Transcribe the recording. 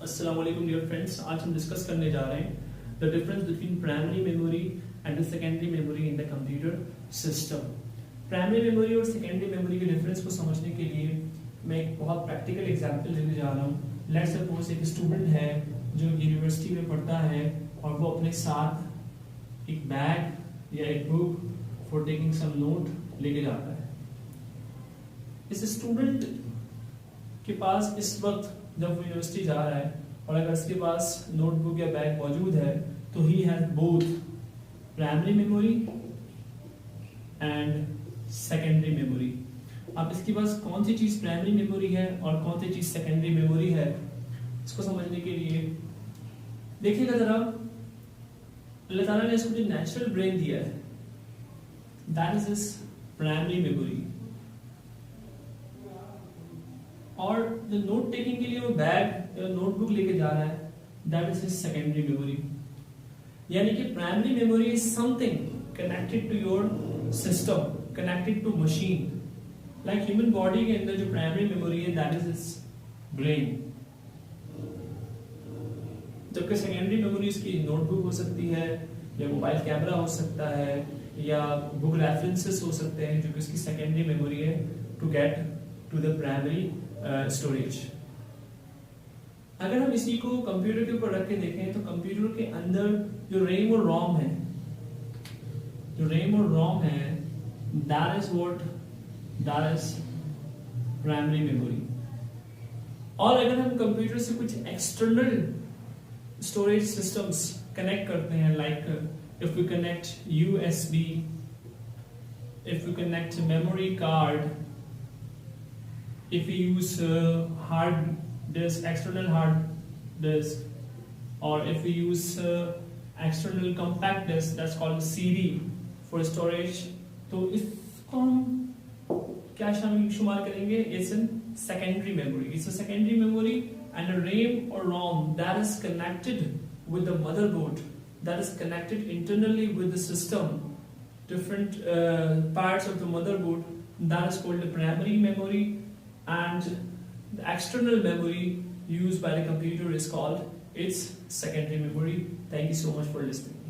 अस्सलाम वालेकुम dear friends, आज हम डिस्कस करने जा रहे हैं the difference between primary memory and the secondary memory in the computer system. Primary memory और सेकेंडरी मेमोरी के डिफरेंस को समझने के लिए मैं एक बहुत प्रैक्टिकल एग्जांपल लेने जा रहा हूँ। लेट्स सपोज एक स्टूडेंट है जो यूनिवर्सिटी में पढ़ता है और वो अपने साथ एक बैग या एक book for taking some note लेके जाता है। इस स्टूडेंट के पास इस वक्त जब वो यूनिवर्सिटी जा रहा है और अगर उसके पास नोटबुक या बैग मौजूद है तो he has both primary memory and secondary memory. अब इसके पास कौन सी चीज प्राइमरी मेमोरी है और कौन सी चीज सेकेंडरी मेमोरी है, इसको समझने के लिए देखिएगा जरा, अल्लाह ताला ने इसको जो नेचुरल ब्रेन दिया है that is his primary memory, और जो नोट टेकिंग के लिए वो बैग या नोटबुक लेके जा रहा है that is his secondary memory. यानी कि primary memory is something connected to your system, connected to machine. Like human body के अंदर जो प्राइमरी मेमोरी है दैट इज हिज ब्रेन, जबकि सेकेंडरी मेमोरी इसकी नोटबुक हो सकती है या मोबाइल कैमरा हो सकता है या बुक रेफरेंसेस हो सकते हैं, जो कि इसकी सेकेंडरी मेमोरी है to get to the primary storage. अगर हम इसी को कंप्यूटर के ऊपर रख के देखें तो कंप्यूटर के अंदर जो रैम और रोम है, दैट इज प्राइमरी मेमोरी। और अगर हम कंप्यूटर से कुछ एक्सटर्नल स्टोरेज सिस्टम्स कनेक्ट करते हैं, like if we connect USB, if we connect memory card, if we use hard disk, external hard disk, or if we use external compact disk, that's called CD for storage, तो इसको हम क्या शुमार करेंगे? It's in secondary memory. It's a secondary memory and a RAM or ROM that is connected with the motherboard, that is connected internally with the system, different parts of the motherboard, that is called the primary memory, and the external memory used by the computer is called its secondary memory. Thank you so much for listening.